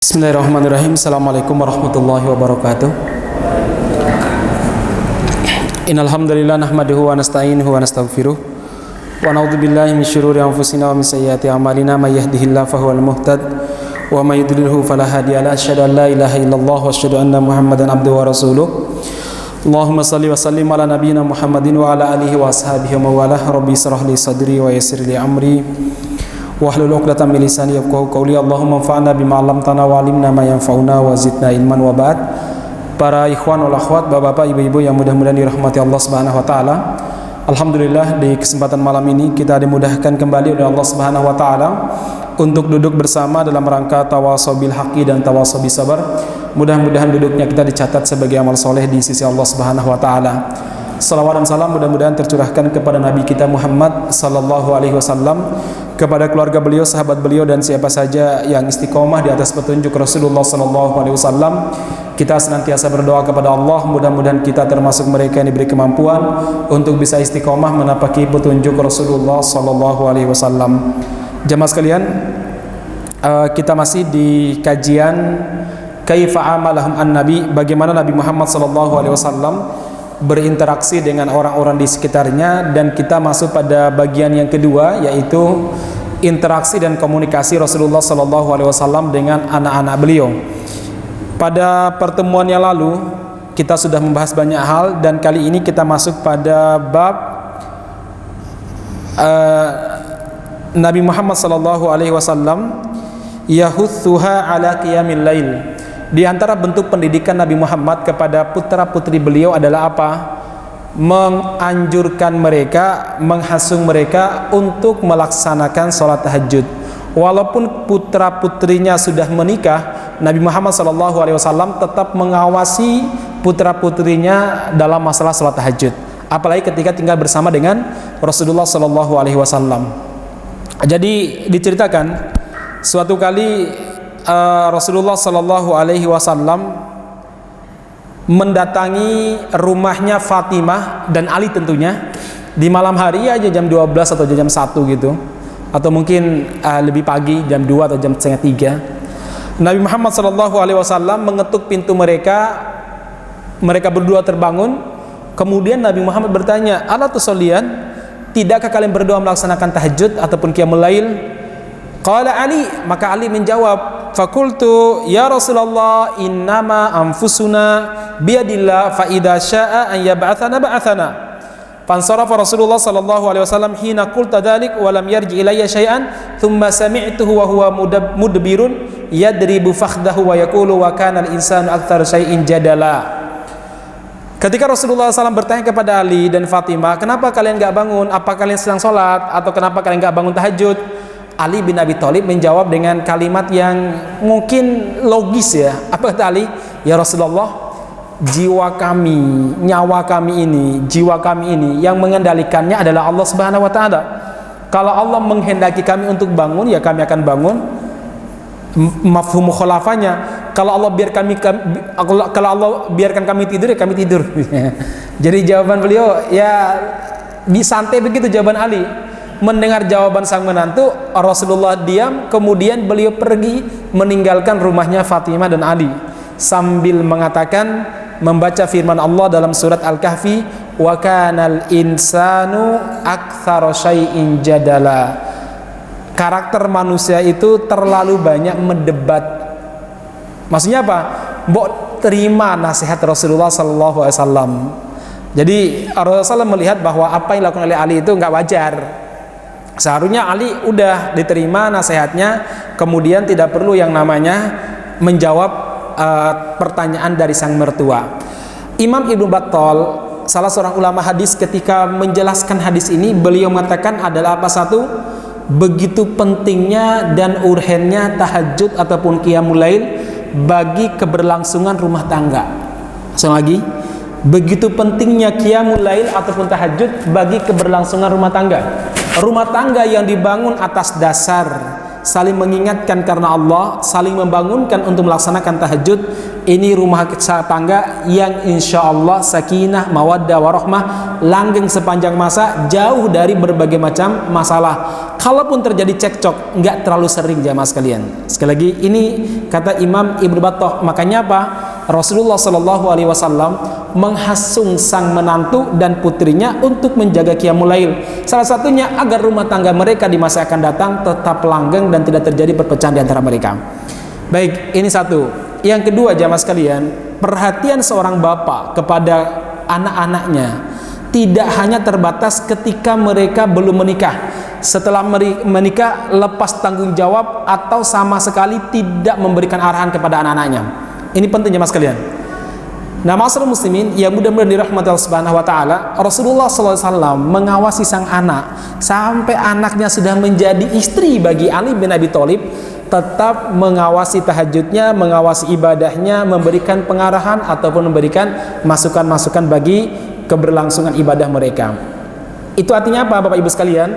Bismillahirrahmanirrahim. Assalamualaikum warahmatullahi wabarakatuh. Innal hamdalillah nahmaduhu wa nasta'inuhu wa nastaghfiruh wa na'udzu billahi min syururi anfusina wa min sayyiati a'malina may yahdihillahu fahuwal muhtad wa may yudlilhu fala hadiyalah. Asyhadu an la ilaha illallah wa asyhadu anna Muhammadan abduhu wa rasuluh. Allahumma shalli wa sallim ala nabiyyina Muhammadin wa ala alihi wa ashabihi wa mawalah. Rabbi shrah li sadri wa yassir li amri wahlul 'uqdatam min lisani yafqahu qawli. Allahumma anfa'na bima 'allamtana wa 'allimna ma yanfa'una wa zidna ilman wa ba'd. Para ikhwan wal akhwat, bapak-bapak, ibu-ibu yang mudah-mudahan dirahmati Allah Subhanahu wa taala. Alhamdulillah, di kesempatan malam ini kita dimudahkan kembali oleh Allah Subhanahu wa taala untuk duduk bersama dalam rangka tawasobil haqqi dan tawasobil sabar. Mudah-mudahan duduknya kita dicatat sebagai amal soleh di sisi Allah Subhanahu wa taala. Salawat dan salam mudah-mudahan tercurahkan kepada Nabi kita Muhammad sallallahu alaihi wasallam, kepada keluarga beliau, sahabat beliau, dan siapa saja yang istiqomah di atas petunjuk Rasulullah sallallahu alaihi wasallam. Kita senantiasa berdoa kepada Allah, mudah-mudahan kita termasuk mereka yang diberi kemampuan untuk bisa istiqomah menapaki petunjuk Rasulullah sallallahu alaihi wasallam. Jamaah sekalian, kita masih di kajian kaifa amalahum an-nabi, bagaimana Nabi Muhammad sallallahu alaihi wasallam berinteraksi dengan orang-orang di sekitarnya, dan kita masuk pada bagian yang kedua, yaitu interaksi dan komunikasi Rasulullah SAW dengan anak-anak beliau. Pada pertemuan yang lalu kita sudah membahas banyak hal, dan kali ini kita masuk pada bab Nabi Muhammad SAW yahutsuha ala qiyamil lail. Di antara bentuk pendidikan Nabi Muhammad kepada putra-putri beliau adalah apa? Menganjurkan mereka, menghasung mereka untuk melaksanakan sholat tahajud. Walaupun putra-putrinya sudah menikah, Nabi Muhammad SAW tetap mengawasi putra-putrinya dalam masalah sholat tahajud. Apalagi ketika tinggal bersama dengan Rasulullah SAW. Jadi diceritakan suatu kali Rasulullah Sallallahu Alaihi Wasallam mendatangi rumahnya Fatimah dan Ali tentunya di malam hari aja, jam 12 atau jam 1 gitu, atau mungkin lebih pagi, jam 2 atau jam setengah 3. Nabi Muhammad Sallallahu Alaihi Wasallam mengetuk pintu mereka. Mereka berdua terbangun. Kemudian Nabi Muhammad bertanya, "Ala tusollian? Tidakkah kalian berdua melaksanakan tahajud ataupun qiyamul lail?" Qala Ali, maka Ali menjawab, "Fakultu ya Rasulullah, innama anfusuna biyadillah, fa idza syaa'a an yab'atsana ba'atsana." Fansarafa Rasulullah sallallahu alaihi wasallam hina qulta dzalik wa lam yarji ilayya syai'an, thumma sami'tuhu wa huwa mudbirun yadribu fakhdahu wa yaqulu wa kana al-insanu aktsara syai'in jadala. Ketika Rasulullah SAW bertanya kepada Ali dan Fatimah, "Kenapa kalian enggak bangun? Apa kalian sedang sholat? Atau kenapa kalian enggak bangun tahajud?" Ali bin Abi Thalib menjawab dengan kalimat yang mungkin logis ya. Apa kata Ali? "Ya Rasulullah, jiwa kami, nyawa kami ini, jiwa kami ini yang mengendalikannya adalah Allah Subhanahu wa taala. Kalau Allah menghendaki kami untuk bangun, ya kami akan bangun. Mafhum mukhalafahnya, kalau Allah biarkan kami tidur, ya kami tidur." Jadi jawaban beliau ya disantai begitu jawaban Ali. Mendengar jawaban sang menantu, Rasulullah diam, kemudian beliau pergi meninggalkan rumahnya Fatimah dan Ali sambil mengatakan, membaca firman Allah dalam surat Al-Kahfi, "Wa kanal insanu aktsara syai'in jadala." Karakter manusia itu terlalu banyak mendebat. Maksudnya apa? Mbok terima nasihat Rasulullah sallallahu alaihi wasallam. Jadi Rasulullah melihat bahwa apa yang dilakukan oleh Ali itu enggak wajar. Seharusnya Ali udah diterima nasihatnya, kemudian tidak perlu yang namanya menjawab pertanyaan dari sang mertua. Imam Ibnu Battal, salah seorang ulama hadis, ketika menjelaskan hadis ini, beliau mengatakan adalah apa? Satu, begitu pentingnya dan urgennya tahajud ataupun qiyamul lail bagi keberlangsungan rumah tangga. Sekali lagi, begitu pentingnya qiyamul lail ataupun tahajud bagi keberlangsungan rumah tangga. Rumah tangga yang dibangun atas dasar saling mengingatkan karena Allah, saling membangunkan untuk melaksanakan tahajud, ini rumah tangga yang insya Allah sakinah, mawaddah, warahmah, langgeng sepanjang masa, jauh dari berbagai macam masalah. kalaupun terjadi cekcok nggak terlalu sering jamaah sekalian. Sekali lagi ini kata Imam Ibnu Battah. Makanya apa? Rasulullah Shallallahu Alaihi Wasallam menghasung sang menantu dan putrinya untuk menjaga qiyamul lail. Salah satunya agar rumah tangga mereka di masa akan datang tetap langgeng dan tidak terjadi perpecahan di antara mereka. Baik, ini satu. Yang kedua jamaah sekalian, perhatian seorang bapak kepada anak-anaknya tidak hanya terbatas ketika mereka belum menikah. Setelah menikah, lepas tanggung jawab atau sama sekali tidak memberikan arahan kepada anak-anaknya. Ini penting jemaah sekalian. Nah, ma'asyiral muslimin yang mudah-mudahan dirahmati Allah Subhanahu wa taala, Rasulullah SAW mengawasi sang anak sampai anaknya sudah menjadi istri bagi Ali bin Abi Thalib, tetap mengawasi tahajudnya, mengawasi ibadahnya, memberikan pengarahan ataupun memberikan masukan-masukan bagi keberlangsungan ibadah mereka. Itu artinya apa Bapak Ibu sekalian?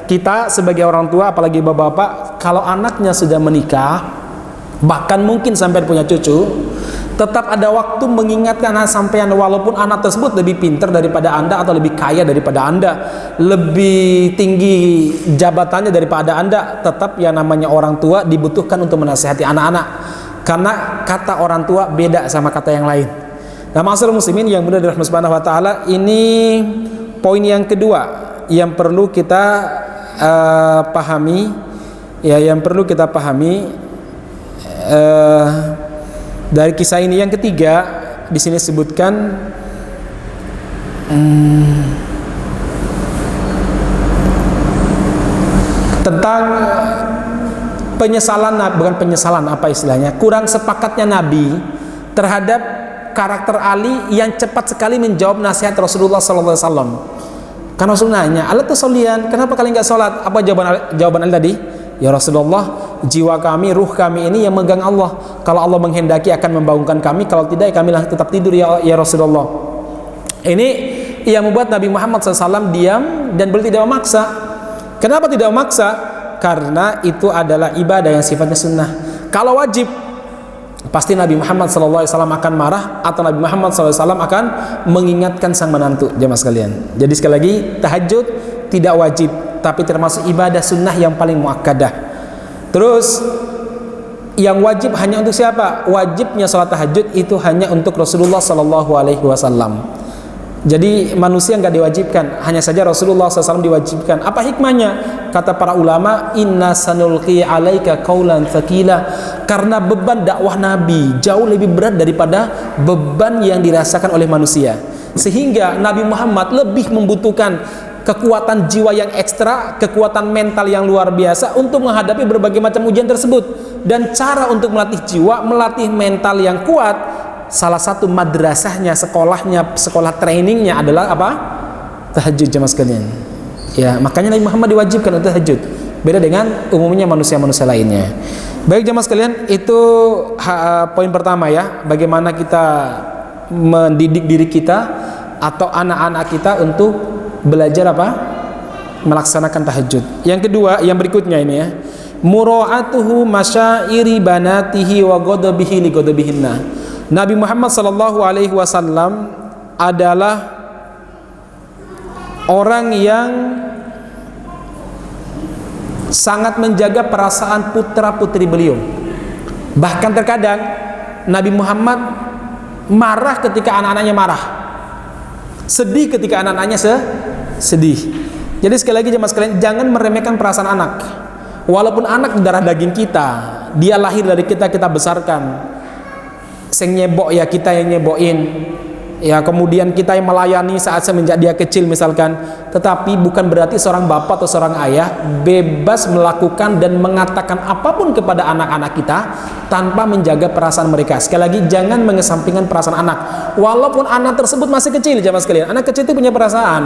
Kita sebagai orang tua, apalagi bapak-bapak, kalau anaknya sudah menikah, bahkan mungkin sampai punya cucu, tetap ada waktu mengingatkan anak sampean, walaupun anak tersebut lebih pintar daripada Anda atau lebih kaya daripada Anda, lebih tinggi jabatannya daripada Anda, tetap yang namanya orang tua dibutuhkan untuk menasihati anak-anak, karena kata orang tua beda sama kata yang lain. Nah, ma'asyiral muslimin yang benar dirahmati Subhanahu wa taala, ini poin yang kedua yang perlu kita pahami, ya, yang perlu kita pahami dari kisah ini. Yang ketiga di sini disebutkan tentang penyesalan, bukan penyesalan, apa istilahnya, kurang sepakatnya Nabi terhadap karakter Ali yang cepat sekali menjawab nasihat Rasulullah SAW. Kan Rasul nanya, "Ala tusollian, kenapa kalian nggak sholat?" Apa jawaban Ali tadi? "Ya Rasulullah, jiwa kami, ruh kami ini yang megang Allah. Kalau Allah menghendaki akan membangunkan kami, kalau tidak kami tetap tidur ya Rasulullah." Ini yang membuat Nabi Muhammad SAW diam dan beliau tidak memaksa. Kenapa tidak memaksa? Karena itu adalah ibadah yang sifatnya sunnah. Kalau wajib, pasti Nabi Muhammad SAW akan marah atau Nabi Muhammad SAW akan mengingatkan sang menantu jemaah sekalian. Jadi sekali lagi, tahajud tidak wajib, tapi termasuk ibadah sunnah yang paling muakkadah. Terus yang wajib hanya untuk siapa? Wajibnya sholat tahajud itu hanya untuk Rasulullah SAW. Jadi manusia nggak diwajibkan, hanya saja Rasulullah SAW diwajibkan. Apa hikmahnya? Kata para ulama, inna sanulqi alaika qaulan tsaqila, karena beban dakwah Nabi jauh lebih berat daripada beban yang dirasakan oleh manusia, sehingga Nabi Muhammad lebih membutuhkan kekuatan jiwa yang ekstra, kekuatan mental yang luar biasa untuk menghadapi berbagai macam ujian tersebut. Dan cara untuk melatih jiwa, melatih mental yang kuat, salah satu madrasahnya, sekolah trainingnya adalah apa? Tahajud jemaah sekalian. Ya, makanya Nabi Muhammad diwajibkan untuk tahajud. Beda dengan umumnya manusia-manusia lainnya. Baik jemaah sekalian, itu poin pertama ya, bagaimana kita mendidik diri kita atau anak-anak kita untuk belajar apa? Melaksanakan tahajud. Yang kedua, yang berikutnya ini ya, mura'atuhu masyairi banatihi wa ghadabihi li ghadabihinna. Nabi Muhammad sallallahu alaihi wasallam adalah orang yang sangat menjaga perasaan putra-putri beliau. Bahkan terkadang Nabi Muhammad marah ketika anak-anaknya marah, sedih ketika anak-anaknya sedih. Jadi sekali lagi jemaah sekalian, jangan meremehkan perasaan anak. Walaupun anak darah daging kita, dia lahir dari kita, kita besarkan. Sing nyebok ya kita yang nyebokin, ya kemudian kita yang melayani saat semenjak dia kecil misalkan. Tetapi bukan berarti seorang bapak atau seorang ayah bebas melakukan dan mengatakan apapun kepada anak-anak kita tanpa menjaga perasaan mereka. Sekali lagi, jangan mengesampingkan perasaan anak. Walaupun anak tersebut masih kecil jemaah sekalian, anak kecil itu punya perasaan.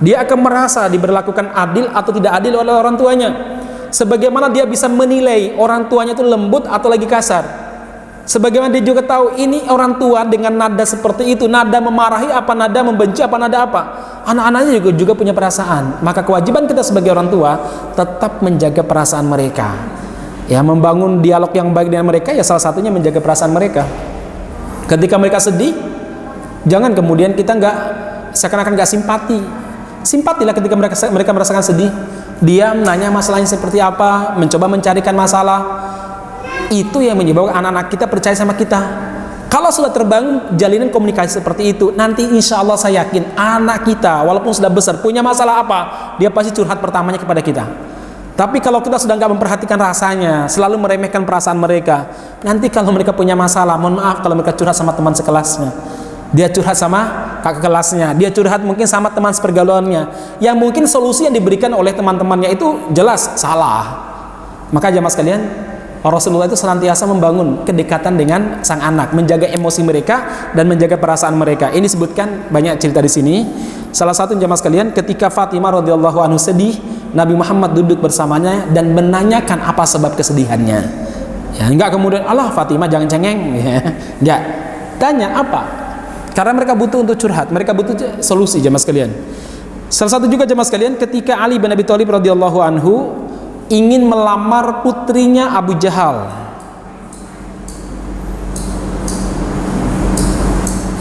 Dia akan merasa diberlakukan adil atau tidak adil oleh orang tuanya. Sebagaimana dia bisa menilai orang tuanya itu lembut atau lagi kasar. Sebagaimana dia juga tahu ini orang tua dengan nada seperti itu, nada memarahi apa, nada membenci apa, nada apa. Anak-anaknya juga punya perasaan. Maka kewajiban kita sebagai orang tua tetap menjaga perasaan mereka. Ya, membangun dialog yang baik dengan mereka, ya salah satunya menjaga perasaan mereka. Ketika mereka sedih, jangan kemudian kita seakan-akan nggak simpati. Simpatilah ketika mereka merasakan sedih. Dia nanya masalahnya seperti apa, mencoba mencarikan masalah. Itu yang menyebabkan anak-anak kita percaya sama kita. Kalau sudah terbangun jalinan komunikasi seperti itu, nanti insya Allah saya yakin anak kita walaupun sudah besar punya masalah apa, dia pasti curhat pertamanya kepada kita. Tapi kalau kita sudah nggak memperhatikan rasanya, selalu meremehkan perasaan mereka, nanti kalau mereka punya masalah, mohon maaf kalau mereka curhat sama teman sekelasnya, dia curhat sama kakak kelasnya, dia curhat mungkin sama teman sepergaulannya, yang mungkin solusi yang diberikan oleh teman-temannya itu jelas salah. Maka jamaah sekalian, Rasulullah itu senantiasa membangun kedekatan dengan sang anak, menjaga emosi mereka dan menjaga perasaan mereka. Ini disebutkan banyak cerita di sini. Salah satu jamaah sekalian, ketika Fatimah radhiyallahu anhu sedih, Nabi Muhammad duduk bersamanya dan menanyakan apa sebab kesedihannya. Ya, enggak kemudian Allah Fatimah jangan cengeng, ya. Enggak. Tanya apa? Karena mereka butuh untuk curhat, mereka butuh solusi jamaah sekalian. Salah satu juga jamaah sekalian, ketika Ali bin Abi Thalib radhiyallahu anhu ingin melamar putrinya Abu Jahal.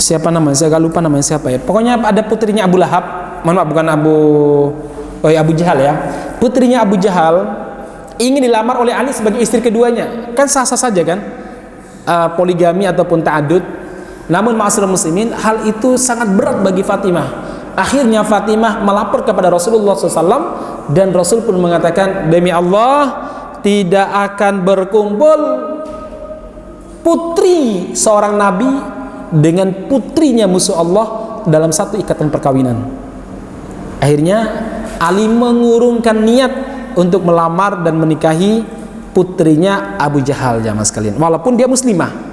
Siapa namanya? Saya agak lupa namanya siapa ya. Pokoknya ada putrinya Abu Lahab. Mohon maaf, bukan Abu Jahal ya. Putrinya Abu Jahal ingin dilamar oleh Ali sebagai istri keduanya. Kan sah-sah saja kan? Poligami ataupun ta'adud. Namun ma'asyiral muslimin, hal itu sangat berat bagi Fatimah. Akhirnya Fatimah melapor kepada Rasulullah SAW dan Rasul pun mengatakan, demi Allah tidak akan berkumpul putri seorang nabi dengan putrinya musuh Allah dalam satu ikatan perkawinan. Akhirnya Ali mengurungkan niat untuk melamar dan menikahi putrinya Abu Jahal jamaah sekalian, walaupun dia muslimah.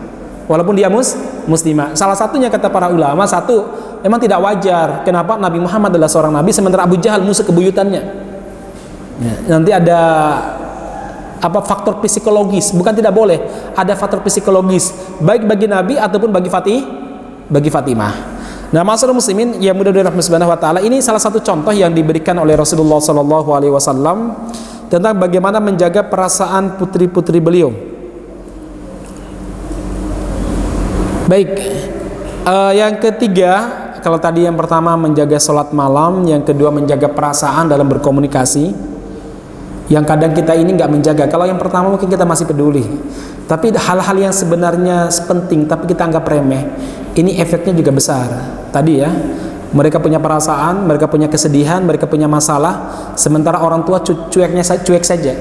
Salah satunya kata para ulama, satu, memang tidak wajar kenapa Nabi Muhammad adalah seorang nabi sementara Abu Jahal musuh kebuyutannya. Ya, nanti ada faktor psikologis, bukan tidak boleh, ada faktor psikologis baik bagi Nabi ataupun bagi Fatimah. Nah, ma'asyiral muslimin yang mudah-mudahan rahmat subhanahu wa ta'ala, ini salah satu contoh yang diberikan oleh Rasulullah SAW tentang bagaimana menjaga perasaan putri-putri beliau. Baik, yang ketiga, kalau tadi yang pertama menjaga sholat malam, yang kedua menjaga perasaan dalam berkomunikasi. Yang kadang kita ini nggak menjaga. Kalau yang pertama mungkin kita masih peduli, tapi hal-hal yang sebenarnya penting tapi kita anggap remeh, ini efeknya juga besar. Tadi ya, mereka punya perasaan, mereka punya kesedihan, mereka punya masalah, sementara orang tua cuek saja,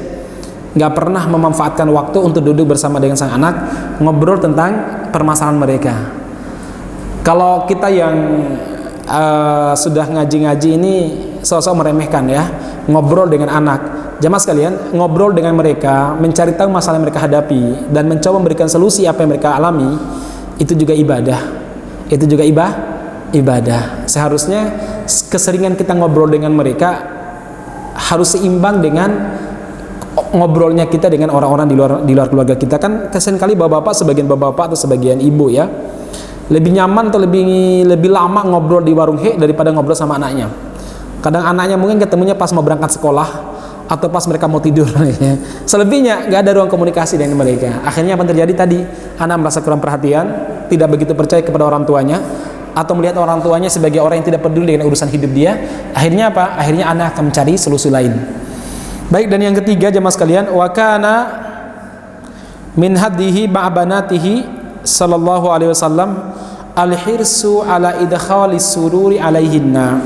nggak pernah memanfaatkan waktu untuk duduk bersama dengan sang anak, ngobrol tentang permasalahan mereka. Kalau kita yang sudah ngaji-ngaji ini sosok meremehkan ya, ngobrol dengan anak. Jamaah sekalian, ngobrol dengan mereka, mencari tahu masalah yang mereka hadapi dan mencoba memberikan solusi apa yang mereka alami, itu juga ibadah. Itu juga ibadah. Seharusnya keseringan kita ngobrol dengan mereka harus seimbang dengan ngobrolnya kita dengan orang-orang di luar keluarga kita. Kan seringkali bapak-bapak, sebagian bapak-bapak atau sebagian ibu ya, lebih nyaman atau lebih lama ngobrol di warung daripada ngobrol sama anaknya. Kadang anaknya mungkin ketemunya pas mau berangkat sekolah atau pas mereka mau tidur. Selebihnya nggak ada ruang komunikasi dengan mereka. Akhirnya apa yang terjadi tadi? Anak merasa kurang perhatian, tidak begitu percaya kepada orang tuanya, atau melihat orang tuanya sebagai orang yang tidak peduli dengan urusan hidup dia. Akhirnya apa? Akhirnya anak akan mencari solusi lain. Baik, dan yang ketiga jemaah sekalian, wa kana min hadihi ma'abanatihi sallallahu alaihi wasallam al-hirsu ala idkhalis sururi alaihinna.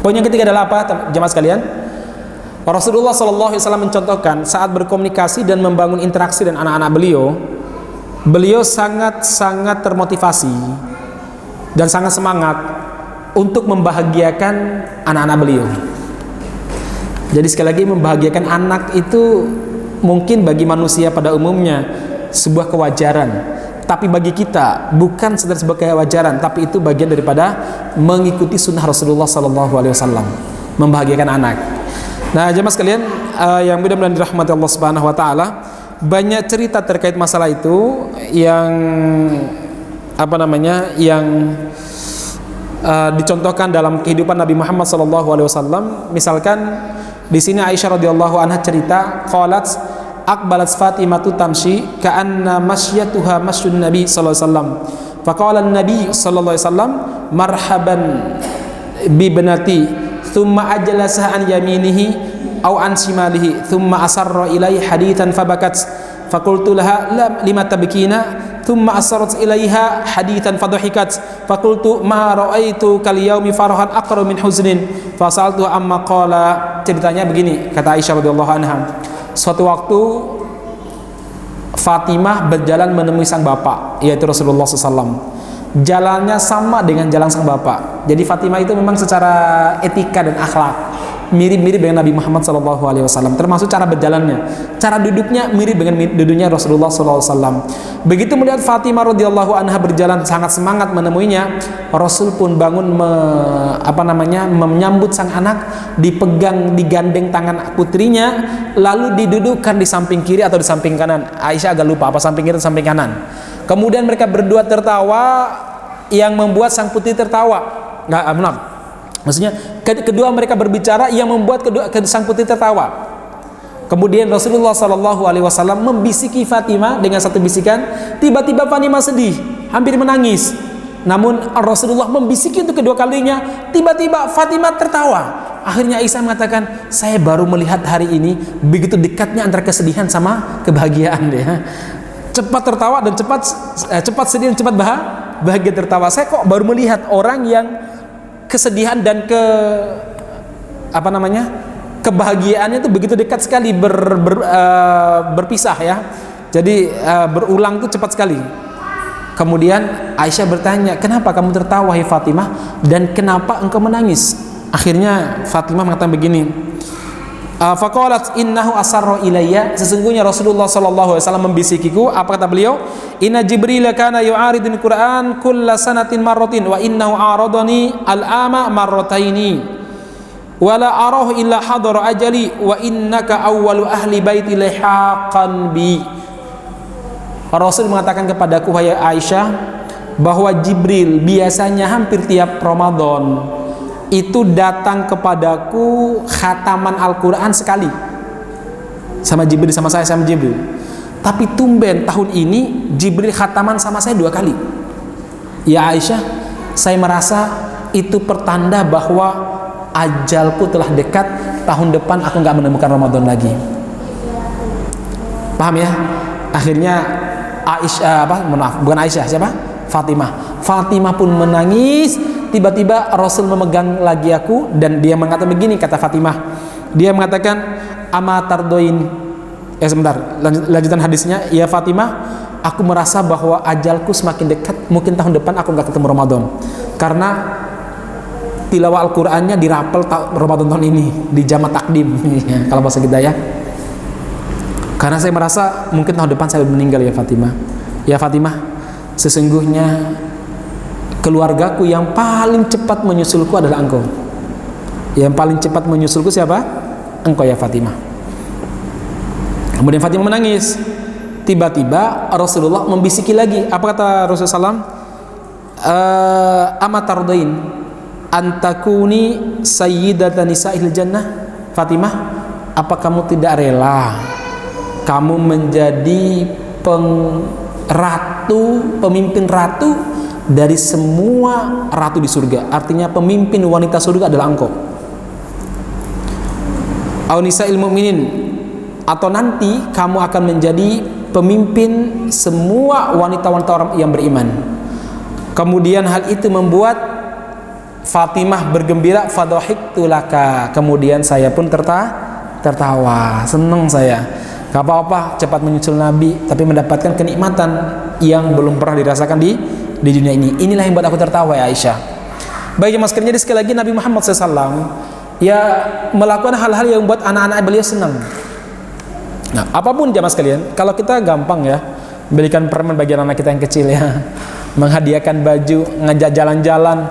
Poin yang ketiga adalah apa jemaah sekalian? Rasulullah SAW mencontohkan saat berkomunikasi dan membangun interaksi dengan anak-anak beliau sangat termotivasi dan sangat semangat untuk membahagiakan anak-anak beliau. Jadi sekali lagi, membahagiakan anak itu mungkin bagi manusia pada umumnya sebuah kewajaran, tapi bagi kita bukan sekedar sebuah kewajaran, tapi itu bagian daripada mengikuti sunnah Rasulullah SAW, membahagiakan anak. Nah, jemaah sekalian yang mudah-mudahan dirahmati Allah Subhanahu wa taala, banyak cerita terkait masalah itu yang dicontohkan dalam kehidupan Nabi Muhammad SAW. Misalkan di sini Aisyah radhiyallahu anha cerita, qalat aqbalat Fatimatu tamshi ka'anna masyatuha masyun Nabi sallallahu alaihi wasallam. Faqala an-nabi sallallahu alaihi wasallam marhaban bi ibnati thumma ajlasah an yaminihi aw an shimalihi thumma asarra ilaihi hadithan fabakat faqultu laha lima tabkina thumma asarrat ilaiha hadithan fadhahikat faqultu ma raaitu kal yaumi farahan aqra min huznin fasaltu amma qala. Ceritanya begini, kata Aisyah radhiyallahu anha, suatu waktu Fatimah berjalan menemui sang bapak, yaitu Rasulullah SAW. Jalannya sama dengan jalan sang bapak. Jadi Fatimah itu memang secara etika dan akhlak mirip-mirip dengan Nabi Muhammad SAW, termasuk cara berjalannya, cara duduknya mirip dengan duduknya Rasulullah SAW. Begitu melihat Fatimah radhiyallahu anha berjalan sangat semangat menemuinya, Rasul pun bangun menyambut sang anak, digandeng tangan putrinya, lalu didudukkan di samping kiri atau di samping kanan. Aisyah agak lupa apa samping kiri atau samping kanan. Kemudian mereka berdua tertawa, yang membuat sang putri tertawa. Maksudnya kedua mereka berbicara yang membuat sang putri tertawa. Kemudian Rasulullah SAW membisiki Fatimah dengan satu bisikan. Tiba-tiba Fatimah sedih, hampir menangis. Namun Rasulullah membisiki untuk kedua kalinya. Tiba-tiba Fatimah tertawa. Akhirnya Aisyah mengatakan, saya baru melihat hari ini begitu dekatnya antara kesedihan sama kebahagiaan dia. Cepat tertawa dan cepat sedih dan cepat bahagia tertawa. Saya kok baru melihat orang yang kesedihan dan kebahagiaannya itu begitu dekat sekali berpisah ya. Jadi berulang tuh cepat sekali. Kemudian Aisyah bertanya, kenapa kamu tertawa hai Fatimah, dan kenapa engkau menangis? Akhirnya Fatimah mengatakan begini, faqalat innahu asarra ilayya, sesungguhnya Rasulullah SAW membisikiku. Apa kata beliau? Inna Jibril kana yu'aridul Qur'an kulla sanatin marratin wa innahu aradani al-ama marrataini wa la arahu illa hadara ajali wa innaka awwalu ahli baiti lihaqan bi. Rasul mengatakan kepadaku, wahai Aisyah, bahwa Jibril biasanya hampir tiap Ramadan itu datang kepadaku khataman Al-Quran sekali sama Jibril, sama saya sama Jibril. Tapi tumben tahun ini Jibril khataman sama saya 2 kali. Ya Aisyah, saya merasa itu pertanda bahwa ajalku telah dekat, tahun depan aku nggak menemukan Ramadan lagi. Paham ya? Akhirnya Fatimah pun menangis. Tiba-tiba Rasul memegang lagi aku dan dia mengatakan begini, kata Fatimah. Dia mengatakan, ama tardoin. Sebentar, lanjutan hadisnya. Ya Fatimah, aku merasa bahwa ajalku semakin dekat. Mungkin tahun depan aku nggak ketemu Ramadan, karena tilawah Al-Qur'annya dirapel Ramadan tahun ini di jamaah takdim kalau bahasa kita ya. Karena saya merasa mungkin tahun depan saya meninggal ya Fatimah. Ya Fatimah, sesungguhnya keluargaku yang paling cepat menyusulku adalah engkau. Yang paling cepat menyusulku siapa? Engkau ya Fatimah. Kemudian Fatimah menangis. Tiba-tiba Rasulullah membisiki lagi. Apa kata Rasulullah SAW? Amatardain antakuni sayyidatan nisa'il jannah. Fatimah, apa kamu tidak rela kamu menjadi pemimpin ratu dari semua ratu di surga? Artinya pemimpin wanita surga adalah engkau. Aw nisa'il mu'minin, atau nanti kamu akan menjadi pemimpin semua wanita-wanita yang beriman. Kemudian hal itu membuat Fatimah bergembira, fadhahiktu laka. Kemudian saya pun tertawa, senang saya. Gak apa-apa, cepat menyusul Nabi, tapi mendapatkan kenikmatan yang belum pernah dirasakan di dunia ini. Inilah yang buat aku tertawa ya Aisyah. Baik jemaah sekalian, jadi sekali lagi Nabi Muhammad SAW ya melakukan hal-hal yang membuat anak-anak beliau senang. Nah, apapun jemaah sekalian, kalau kita gampang ya belikan permen bagi anak kita yang kecil ya, menghadiahkan baju, ngajak jalan-jalan,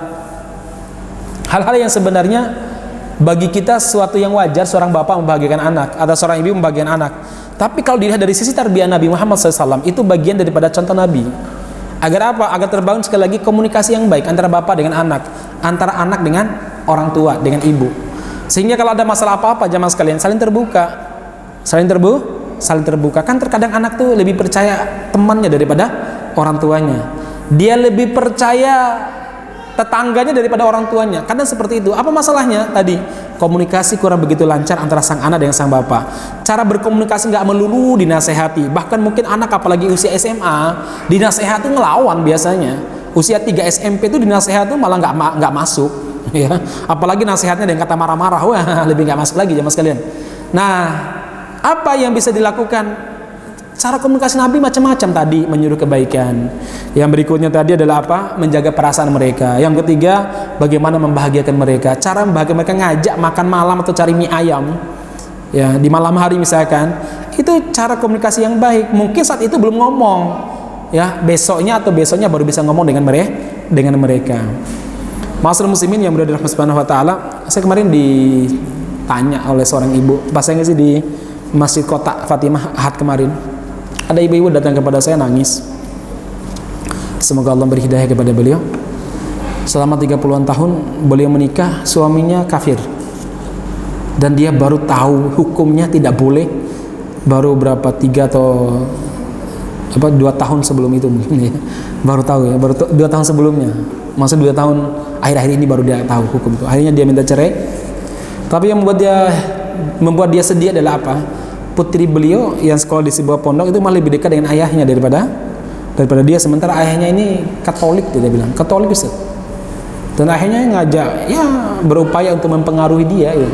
hal-hal yang sebenarnya bagi kita sesuatu yang wajar seorang bapak membahagiakan anak atau seorang ibu membahagiakan anak. Tapi kalau dilihat dari sisi tarbiyah Nabi Muhammad SAW, itu bagian daripada contoh Nabi. Agar apa? Agar terbangun sekali lagi komunikasi yang baik antara bapak dengan anak, antara anak dengan orang tua, dengan ibu. Sehingga kalau ada masalah apa-apa jamaah sekalian, saling terbuka. Saling terbuka. Kan terkadang anak tuh lebih percaya temannya daripada orang tuanya. Dia lebih percaya tetangganya daripada orang tuanya. Kadang seperti itu. Apa masalahnya? Tadi komunikasi kurang begitu lancar antara sang anak dengan sang bapak. Cara berkomunikasi nggak melulu dinasehati. Bahkan mungkin anak apalagi usia SMA, dinasehati ngelawan biasanya. Usia 3 SMP itu dinasehati itu malah nggak masuk. Ya. Apalagi nasihatnya dengan kata marah-marah, wah lebih nggak masuk lagi jemaah sekalian. Nah, apa yang bisa dilakukan? Cara komunikasi Nabi macam-macam tadi, menyuruh kebaikan. Yang berikutnya tadi adalah apa? Menjaga perasaan mereka. Yang ketiga, bagaimana membahagiakan mereka. Cara membahagiakan mereka ngajak makan malam atau cari mie ayam. Ya, di malam hari misalkan. Itu cara komunikasi yang baik. Mungkin saat itu belum ngomong. Ya, besoknya baru bisa ngomong dengan mereka. Ma'asyiral muslimin yang berada di rahmat Subhanahu wa taala, saya kemarin ditanya oleh seorang ibu, pas saya ngisi di Masjid Kota Fatimah Ahad kemarin. Ada ibu-ibu datang kepada saya nangis. Semoga Allah beri hidayah kepada beliau. Selama 30-an tahun beliau menikah, suaminya kafir. Dan dia baru tahu hukumnya tidak boleh baru berapa 3 atau 2 tahun sebelum itu mungkin ya. Baru tahu ya, baru 2 tahun sebelumnya. Maksud 2 tahun akhir-akhir ini baru dia tahu hukum itu. Akhirnya dia minta cerai. Tapi yang membuat dia sedih adalah apa? Putri beliau yang sekolah di sebuah pondok itu malah lebih dekat dengan ayahnya daripada dia, sementara ayahnya ini Katolik, dia bilang Katolik Ustaz. Dan akhirnya ngajak, ya berupaya untuk mempengaruhi dia ya.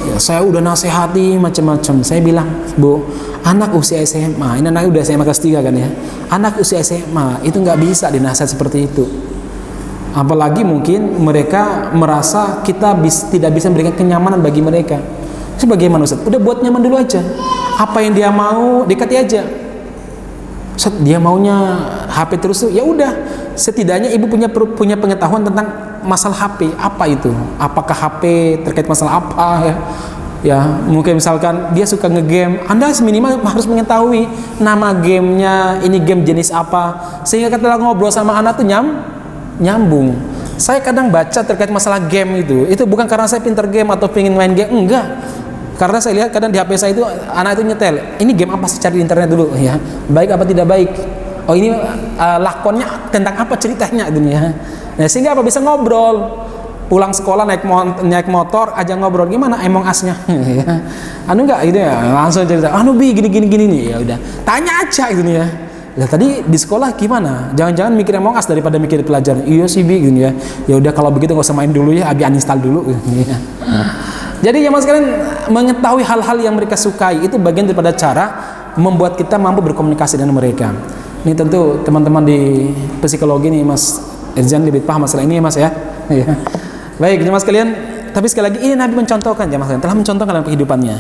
Ya, saya udah nasihati macam-macam. Saya bilang, Bu, anak usia SMA, ini anak udah SMA kelas 3 kan ya. Anak usia SMA itu nggak bisa dinasihat seperti itu. Apalagi mungkin mereka merasa kita tidak bisa memberikan kenyamanan bagi mereka. Sebagaimana Ustaz, udah buat nyaman dulu aja. Apa yang dia mau dekati aja. Ustaz, dia maunya HP terus tuh, ya udah. Setidaknya ibu punya pengetahuan tentang masalah HP. Apa itu? Apakah HP terkait masalah apa ya? Ya, mungkin misalkan dia suka ngegame, Anda minimal harus mengetahui nama gamenya, ini game jenis apa, sehingga ketika ngobrol sama anak tuh nyambung. Saya kadang baca terkait masalah game itu bukan karena saya pinter game atau pengen main game, enggak. Karena saya lihat kadang di HP saya itu anak itu nyetel, ini game apa sih, cari di internet dulu ya, baik apa tidak baik, oh ini lakonnya tentang apa ceritanya dunia. Nah, sehingga apa bisa ngobrol, pulang sekolah naik motor aja ngobrol, gimana Among Us-nya enggak gitu ya, langsung cerita bi gini nih, ya udah tanya aja gitu ya. Lah tadi di sekolah gimana? Jangan-jangan mikir Among Us daripada mikir pelajaran. Iya sih bi gitu ya. Ya udah kalau begitu nggak usah main dulu ya, abi uninstall dulu gitu ya. Jadi ya mas kalian, mengetahui hal-hal yang mereka sukai itu bagian daripada cara membuat kita mampu berkomunikasi dengan mereka. Ini tentu teman-teman di psikologi nih Mas Irzan lebih paham masalah ini ya Mas ya. Baik ya mas kalian, tapi sekali lagi ini Nabi mencontohkan ya mas kalian, telah mencontohkan dalam kehidupannya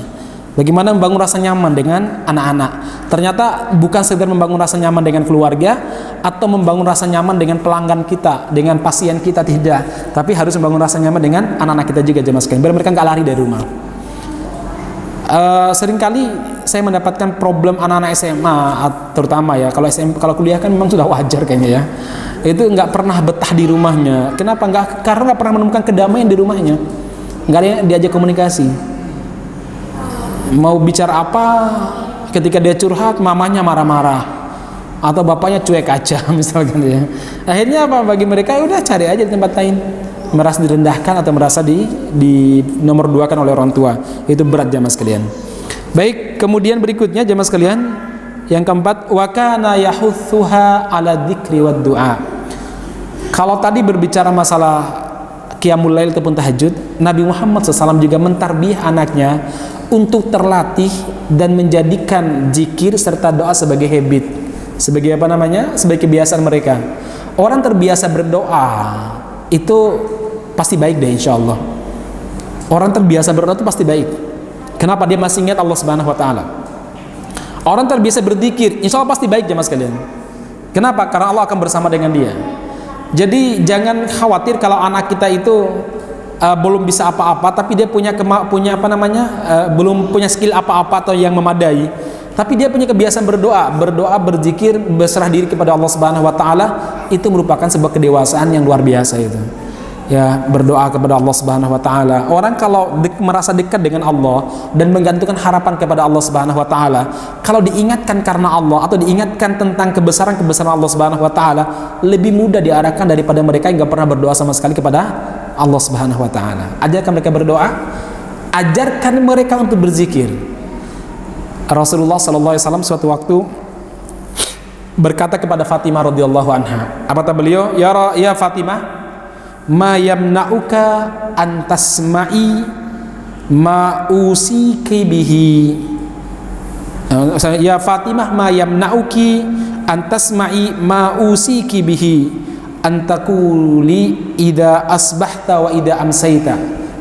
bagaimana membangun rasa nyaman dengan anak-anak. Ternyata bukan sekedar membangun rasa nyaman dengan keluarga atau membangun rasa nyaman dengan pelanggan kita, dengan pasien kita, tidak, tapi harus membangun rasa nyaman dengan anak-anak kita juga jemaah sekalian, biar mereka nggak lari dari rumah. Seringkali saya mendapatkan problem anak-anak SMA terutama ya, kalau kuliah kan memang sudah wajar kayaknya ya, itu nggak pernah betah di rumahnya. Kenapa? Karena nggak pernah menemukan kedamaian di rumahnya, nggak ada yang diajak komunikasi. Mau bicara apa, ketika dia curhat mamanya marah-marah atau bapaknya cuek aja misalkan ya. Akhirnya apa, bagi mereka udah cari aja di tempat lain, merasa direndahkan atau merasa di nomor 2 kan oleh orang tua. Itu berat jamaah sekalian. Baik, kemudian berikutnya jamaah sekalian, yang keempat, wa kana yahutsuha ala dzikri wad du'a. Kalau tadi berbicara masalah qiyamul lail ataupun tahajud, Nabi Muhammad SAW juga mentarbiyah anaknya untuk terlatih dan menjadikan zikir serta doa sebagai habit, sebagai apa namanya, sebagai kebiasaan mereka. Orang terbiasa berdoa itu pasti baik deh insya Allah. Orang terbiasa berdoa itu pasti baik. Kenapa? Dia masih ingat Allah Subhanahu Wa Taala. Orang terbiasa berzikir, insya Allah pasti baik jemaah sekalian. Kenapa? Karena Allah akan bersama dengan dia. Jadi jangan khawatir kalau anak kita itu belum bisa apa-apa, tapi dia punya apa namanya, belum punya skill apa-apa atau yang memadai, tapi dia punya kebiasaan berdoa, berzikir, berserah diri kepada Allah Subhanahu Wa Taala. Itu merupakan sebuah kedewasaan yang luar biasa itu. ya berdoa kepada Allah Subhanahu wa taala. Orang kalau merasa dekat dengan Allah dan menggantungkan harapan kepada Allah Subhanahu wa taala, kalau diingatkan karena Allah atau diingatkan tentang kebesaran-kebesaran Allah Subhanahu wa taala, lebih mudah diarahkan daripada mereka yang enggak pernah berdoa sama sekali kepada Allah Subhanahu wa taala. Ajarkan mereka berdoa, ajarkan mereka untuk berzikir. Rasulullah sallallahu alaihi wasallam suatu waktu berkata kepada Fatimah radhiyallahu anha. Apa kata beliau? Ya Fatimah, ma yamna'uka an tasma'i ma usiki bihi. Ya Fatimah, ma yamna'uki an tasma'i ma usiki bihi an taquli idza asbahta wa idza amsayta.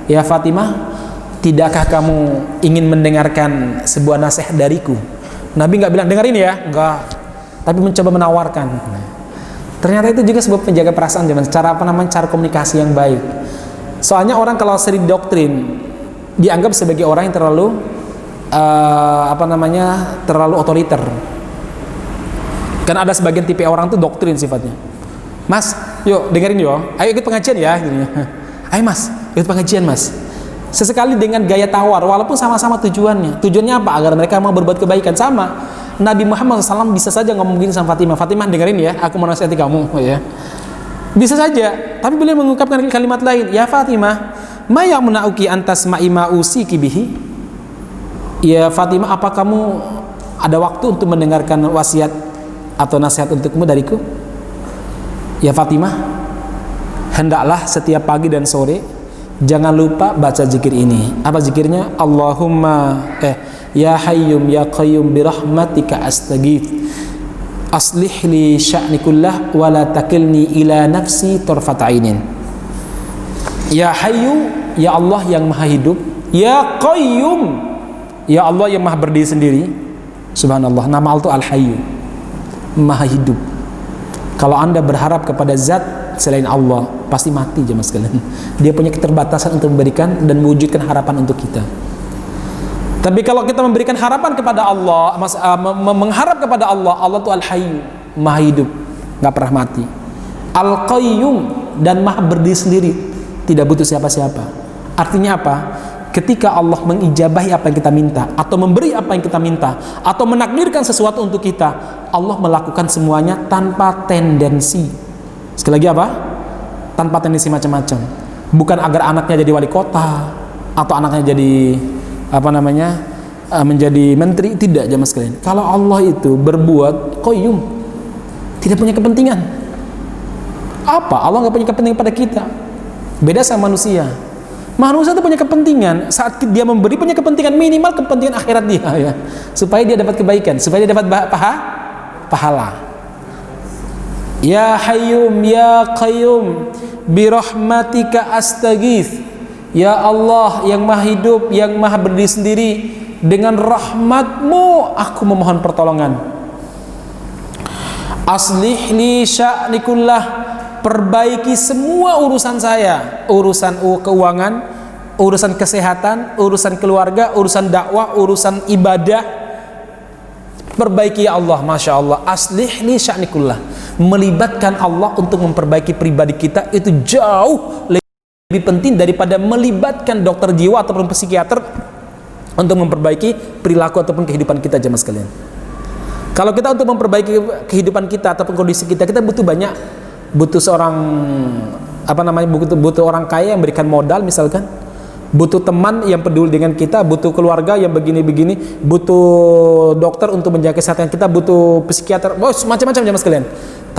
Ya Fatimah, tidakkah kamu ingin mendengarkan sebuah nasihat dariku? Nabi enggak bilang dengerin ya, enggak, tapi mencoba menawarkan. Ternyata itu juga sebuah penjaga perasaan zaman, cara komunikasi yang baik. Soalnya orang kalau sering doktrin dianggap sebagai orang yang terlalu terlalu otoriter. Kan ada sebagian tipe orang tuh doktrin sifatnya. Mas, yuk dengerin yuk, ayo ikut pengajian ya. Ayo mas, ikut pengajian mas. Sesekali dengan gaya tawar, walaupun sama-sama tujuannya. Tujuannya apa? Agar mereka mau berbuat kebaikan. Sama Nabi Muhammad SAW bisa saja ngomong gini sama Fatimah, Fatimah dengerin ya, aku mau nasihati kamu, ya. Bisa saja, tapi beliau mengungkapkan kalimat lain, ya Fatimah, ma yamna'uki antas ma'i usiki bihi. Ya Fatimah, apa kamu ada waktu untuk mendengarkan wasiat atau nasihat untukmu dariku? Ya Fatimah, hendaklah setiap pagi dan sore jangan lupa baca zikir ini. Apa zikirnya? Allahumma ya hayyum ya qayyum birahmatika astaghith aslih li sya'ni kullah wa la takilni ila nafsi tarfat ainin. Ya hayyu, ya Allah yang maha hidup. Ya qayyum, ya Allah yang maha berdiri sendiri. Subhanallah, nama Allah itu al-hayyu, maha hidup. Kalau anda berharap kepada zat selain Allah, pasti mati jemaah sekalian. Dia punya keterbatasan untuk memberikan dan mewujudkan harapan untuk kita. Tapi kalau kita memberikan harapan kepada Allah, mengharap kepada Allah, Allah itu al-hayyu, maha hidup, nggak pernah mati. Al-qayyum, dan maha berdiri sendiri, tidak butuh siapa-siapa. Artinya apa? Ketika Allah mengijabahi apa yang kita minta, atau memberi apa yang kita minta, atau menakdirkan sesuatu untuk kita, Allah melakukan semuanya tanpa tendensi. Sekali lagi apa? Tanpa tendensi macam-macam. Bukan agar anaknya jadi wali kota, atau anaknya jadi menjadi menteri, tidak jamaah sekalian. Kalau Allah itu berbuat qayyum, tidak punya kepentingan. Apa? Allah nggak punya kepentingan pada kita. Beda sama manusia. Manusia itu punya kepentingan. Saat dia memberi, punya kepentingan, minimal kepentingan akhirat dia, ya, supaya dia dapat kebaikan, supaya dia dapat pahala. Ya hayyum ya qayyum birahmatika astaghith. Ya Allah yang maha hidup, yang maha berdiri sendiri, dengan rahmatmu aku memohon pertolongan. Aslih li sya'ni kullah, perbaiki semua urusan saya, urusan keuangan, urusan kesehatan, urusan keluarga, urusan dakwah, urusan ibadah. Perbaiki ya Allah. Masya Allah. Aslih li sya'ni kullah, melibatkan Allah untuk memperbaiki pribadi kita itu jauh lebih penting daripada melibatkan dokter jiwa ataupun psikiater untuk memperbaiki perilaku ataupun kehidupan kita jemaah sekalian. Kalau kita untuk memperbaiki kehidupan kita ataupun kondisi kita, kita butuh banyak, butuh seorang butuh orang kaya yang memberikan modal misalkan, butuh teman yang peduli dengan kita, butuh keluarga yang begini-begini, butuh dokter untuk menjaga kesehatan kita, butuh psikiater, macam-macam jemaah sekalian.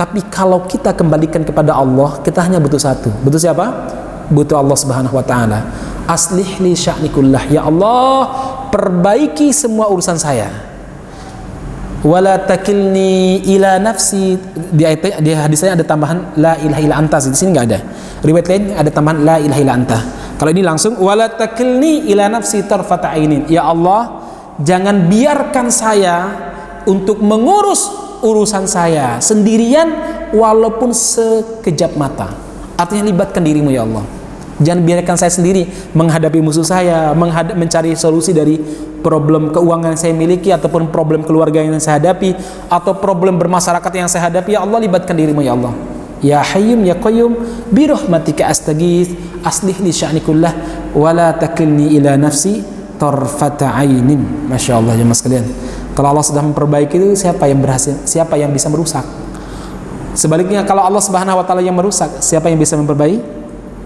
Tapi kalau kita kembalikan kepada Allah, kita hanya butuh satu. Butuh siapa? Butuh Allah Subhanahu wa taala. Aslih li sya'ni kullah, ya Allah perbaiki semua urusan saya. Wala takilni ila nafsi. Di hadisnya ada tambahan la ilaha illa anta. Di sini enggak ada. Riwayat lain ada tambahan la ilaha illa anta. Kalau ini langsung wala takilni ila nafsi tarfata ainin. Ya Allah, jangan biarkan saya untuk mengurus urusan saya sendirian walaupun sekejap mata. Artinya libatkan dirimu ya Allah. Jangan biarkan saya sendiri menghadapi musuh saya, mencari solusi dari problem keuangan yang saya miliki, ataupun problem keluarga yang saya hadapi, atau problem bermasyarakat yang saya hadapi. Ya Allah, libatkan dirimu ya Allah. Ya Hayyum ya Qayyum bi rahmatika astaghits aslih li sya'ni kullah wa la takilni ila nafsi tarfata ainin. Masya Allah jemaah sekalian, kalau Allah sudah memperbaiki itu siapa yang berhasil, siapa yang bisa merusak? Sebaliknya kalau Allah Subhanahu wa taala yang merusak, siapa yang bisa memperbaiki?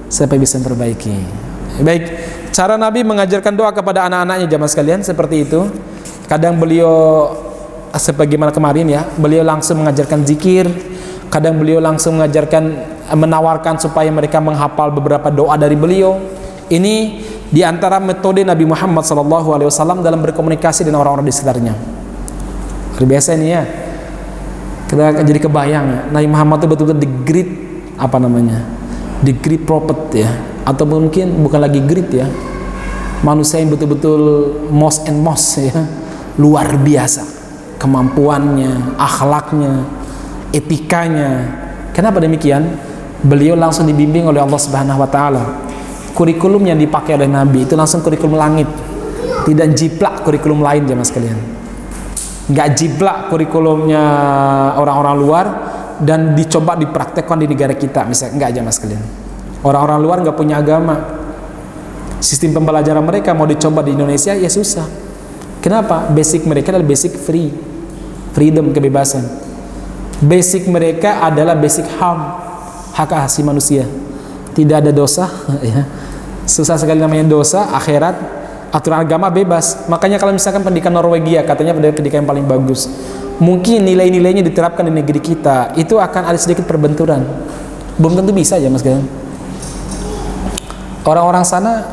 Siapa yang bisa memperbaiki? Baik, cara Nabi mengajarkan doa kepada anak-anaknya jemaah sekalian seperti itu. Kadang beliau sebagaimana kemarin ya, beliau langsung mengajarkan zikir, kadang beliau langsung mengajarkan, menawarkan supaya mereka menghafal beberapa doa dari beliau. Ini diantara metode Nabi Muhammad SAW dalam berkomunikasi dengan orang-orang di sekitarnya. Biasa ini ya, kita jadi kebayang ya, Nabi Muhammad itu betul-betul the great, apa namanya, the great prophet ya, atau mungkin bukan lagi great ya, manusia yang betul-betul most and most ya, luar biasa kemampuannya, akhlaknya, etikanya. Kenapa demikian? Beliau langsung dibimbing oleh Allah Subhanahu wa taala. Kurikulum yang dipakai oleh Nabi itu langsung kurikulum langit, tidak jiplak kurikulum lain jemaah sekalian. Nggak jiplak kurikulumnya orang-orang luar dan dicoba dipraktekkan di negara kita misalnya, nggak jemaah sekalian. Orang-orang luar nggak punya agama, sistem pembelajaran mereka mau dicoba di Indonesia ya susah. Kenapa? Basic mereka adalah basic freedom, kebebasan. Basic mereka adalah basic hak asasi manusia. Tidak ada dosa ya. Susah sekali namanya dosa, akhirat, aturan agama bebas. Makanya kalau misalkan pendidikan Norwegia katanya pendidikan yang paling bagus, mungkin nilai-nilainya diterapkan di negeri kita, itu akan ada sedikit perbenturan. Belum tentu bisa ya mas kalian. Orang-orang sana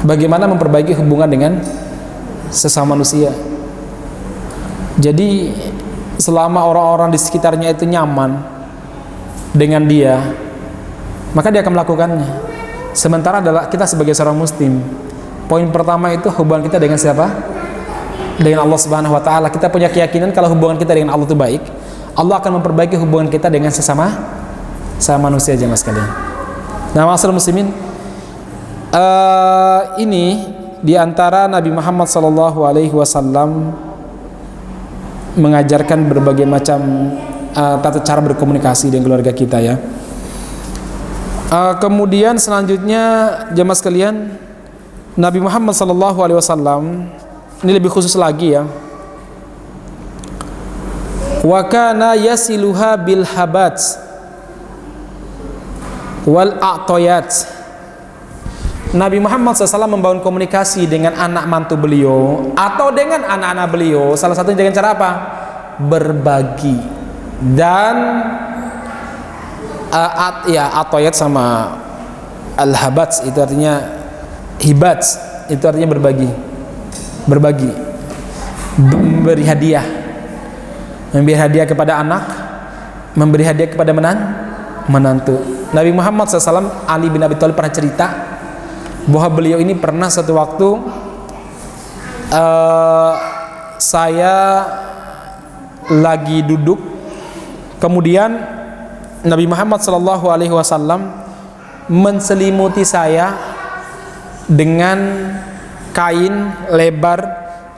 bagaimana memperbaiki hubungan dengan sesama manusia. Jadi selama orang-orang di sekitarnya itu nyaman dengan dia, maka dia akan melakukannya. Sementara adalah kita sebagai seorang muslim, poin pertama itu hubungan kita dengan siapa? Dengan Allah Subhanahu wa taala. Kita punya keyakinan kalau hubungan kita dengan Allah itu baik, Allah akan memperbaiki hubungan kita dengan sesama manusia jemaah sekalian. Nah, ma'asyiral muslimin, ini diantara Nabi Muhammad SAW mengajarkan berbagai macam tata cara berkomunikasi dengan keluarga kita ya. Kemudian selanjutnya jemaah sekalian, Nabi Muhammad SAW ini lebih khusus lagi ya. Wa kana yasiluha bil habat wal a'tayat. Nabi Muhammad SAW membangun komunikasi dengan anak mantu beliau atau dengan anak-anak beliau. Salah satunya dengan cara apa? Berbagi. Dan atoyat sama al-habats itu artinya hibats, itu artinya berbagi, memberi hadiah, memberi hadiah kepada anak, memberi hadiah kepada menantu. Nabi Muhammad SAW, Ali bin Abi Thalib pernah cerita bahwa beliau ini pernah satu waktu saya lagi duduk, kemudian Nabi Muhammad SAW menselimuti saya dengan kain lebar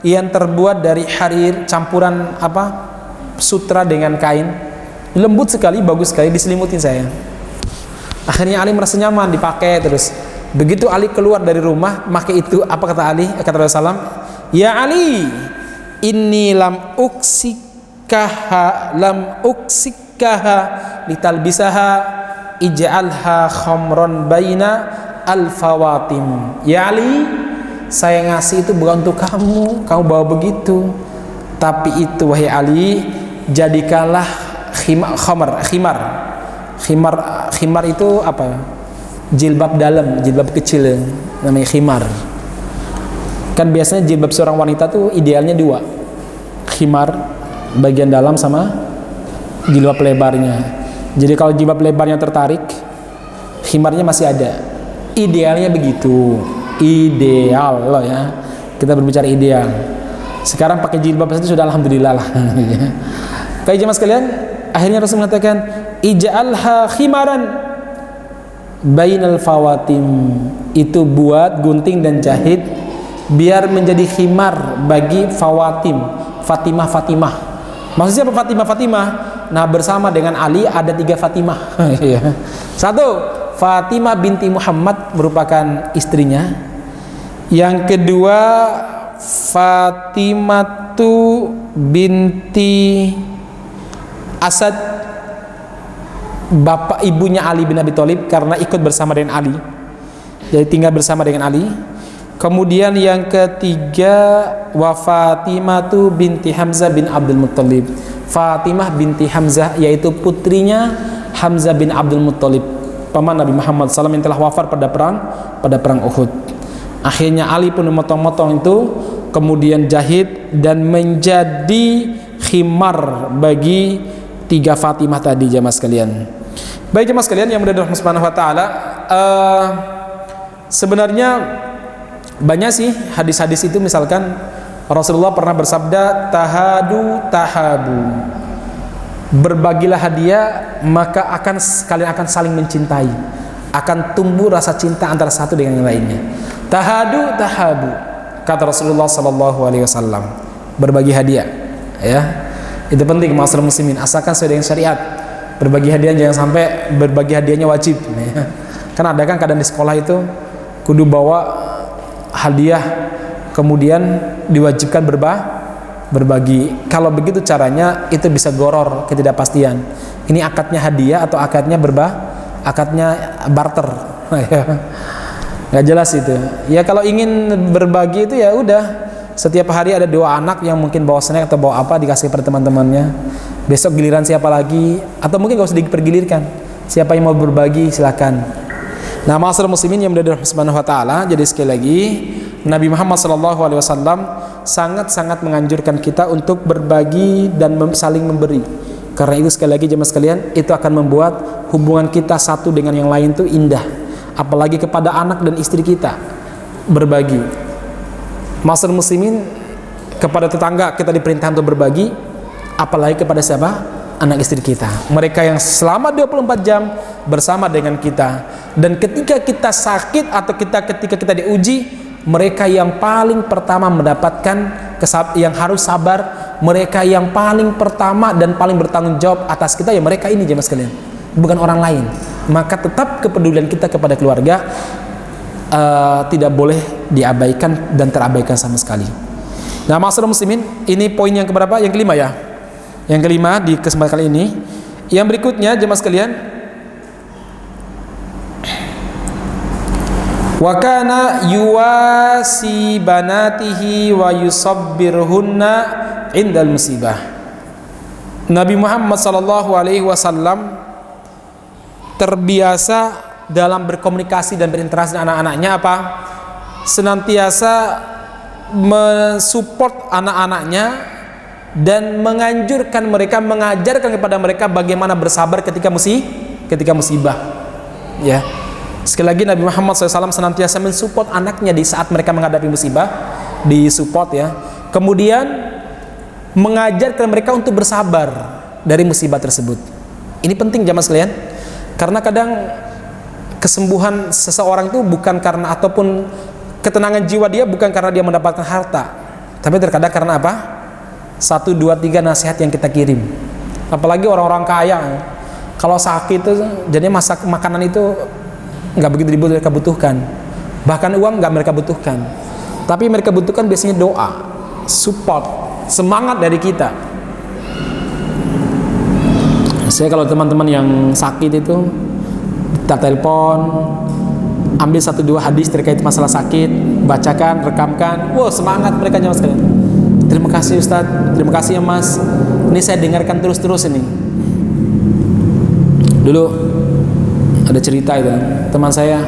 yang terbuat dari harir, campuran sutra dengan kain, lembut sekali, bagus sekali, diselimuti saya. Akhirnya Ali merasa nyaman dipakai terus. Begitu Ali keluar dari rumah pakai itu, apa kata Ali? Kata Rasulullah SAW, ya Ali, inni lam uksikaha litalbisaha ij'alha khamron baina al-fawatim. Ya Ali, saya ngasih itu bukan untuk kamu bawa begitu, tapi itu wahai Ali, jadikanlah khimar itu apa? Jilbab dalam, jilbab kecil namanya khimar. Kan biasanya jilbab seorang wanita tuh idealnya dua, khimar bagian dalam sama jilbab lebarnya. Jadi kalau jilbab lebarnya tertarik, khimarnya masih ada. Idealnya begitu, ideal loh ya. Kita berbicara ideal. Sekarang pakai jilbab saja sudah alhamdulillah lah. Baik jemaah sekalian, akhirnya Rasul mengatakan, ij'alha khimaran bainal fawatim, itu buat gunting dan jahit biar menjadi khimar bagi fawatim, Fatimah. Maksudnya apa Fatimah? Nah, bersama dengan Ali ada 3 Fatimah. Satu, Fatimah binti Muhammad merupakan istrinya. Yang kedua, Fatimah binti Asad, bapak ibunya Ali bin Abi Thalib, karena ikut bersama dengan Ali, jadi tinggal bersama dengan Ali. Kemudian yang ketiga, wa Fatimah binti Hamzah bin Abdul Muttalib, Fatimah binti Hamzah, yaitu putrinya Hamzah bin Abdul Muttalib, paman Nabi Muhammad SAW yang telah wafat pada perang Uhud. Akhirnya Ali pun memotong-motong itu, kemudian jahit dan menjadi khimar bagi 3 Fatimah tadi, jemaah sekalian. Baik jemaah sekalian yang mudah-mudahan Subhanahu wa taala, sebenarnya banyak sih hadis-hadis itu. Misalkan Rasulullah pernah bersabda, tahabu, berbagilah hadiah maka kalian akan saling mencintai, akan tumbuh rasa cinta antara satu dengan yang lainnya. Tahabu, kata Rasulullah SAW, berbagi hadiah, ya, itu penting masalah muslimin, asalkan sesuai dengan syariat. Berbagi hadiah jangan sampai berbagi hadiahnya wajib, ya. Kan ada kan kadang di sekolah itu kudu bawa hadiah, kemudian diwajibkan berbagi. Kalau begitu caranya itu bisa goror ketidakpastian. Ini akadnya hadiah atau akadnya barter. Nggak jelas itu. Ya kalau ingin berbagi itu ya udah, setiap hari ada 2 anak yang mungkin bawa snack atau bawa apa, dikasih pada teman-temannya. Besok giliran siapa lagi, atau mungkin gak usah dipergilirkan, siapa yang mau berbagi silakan. Nah, ma'asyiral muslimin yang mudah-mudahan Subhanahu wa taala, jadi sekali lagi Nabi Muhammad SAW sangat-sangat menganjurkan kita untuk berbagi dan saling memberi. Karena itu sekali lagi jemaah sekalian, itu akan membuat hubungan kita satu dengan yang lain itu indah. Apalagi kepada anak dan istri kita, berbagi. Ma'asyiral muslimin, kepada tetangga kita diperintah untuk berbagi, apalagi kepada siapa? Anak istri kita, mereka yang selama 24 jam bersama dengan kita. Dan ketika kita sakit atau ketika kita diuji, mereka yang paling pertama mendapatkan yang harus sabar, mereka yang paling pertama dan paling bertanggung jawab atas kita, ya mereka ini jemaah sekalian, bukan orang lain. Maka tetap kepedulian kita kepada keluarga tidak boleh diabaikan dan terabaikan sama sekali. Nah, ma'asyiral muslimin, ini poin yang keberapa? Yang kelima ya. Yang kelima di kesempatan kali ini. Yang berikutnya jemaah sekalian, wa kana yuwasi banatihi wa yusabbirhunna indal musibah. Nabi Muhammad SAW terbiasa dalam berkomunikasi dan berinteraksi dengan anak-anaknya apa? Senantiasa mensupport anak-anaknya dan menganjurkan mereka, mengajarkan kepada mereka bagaimana bersabar ketika musibah. Ya, sekali lagi Nabi Muhammad SAW senantiasa mensupport anaknya di saat mereka menghadapi musibah, disupport ya. Kemudian mengajarkan mereka untuk bersabar dari musibah tersebut. Ini penting jamaah sekalian, karena kadang kesembuhan seseorang itu bukan karena, ataupun ketenangan jiwa dia bukan karena dia mendapatkan harta, tapi terkadang karena apa? 1, 2, 3 nasihat yang kita kirim. Apalagi orang-orang kaya, kalau sakit itu jadinya makanan itu nggak begitu mereka butuhkan, bahkan uang nggak mereka butuhkan, tapi mereka butuhkan biasanya doa, support, semangat dari kita. Saya kalau teman-teman yang sakit itu kita telepon, ambil 1-2 hadis terkait masalah sakit, bacakan, rekamkan, wow, semangat mereka nyawa sekalian. Terima kasih Ustaz, terima kasih ya Mas, ini saya dengarkan terus-terus ini. Dulu ada cerita itu, teman saya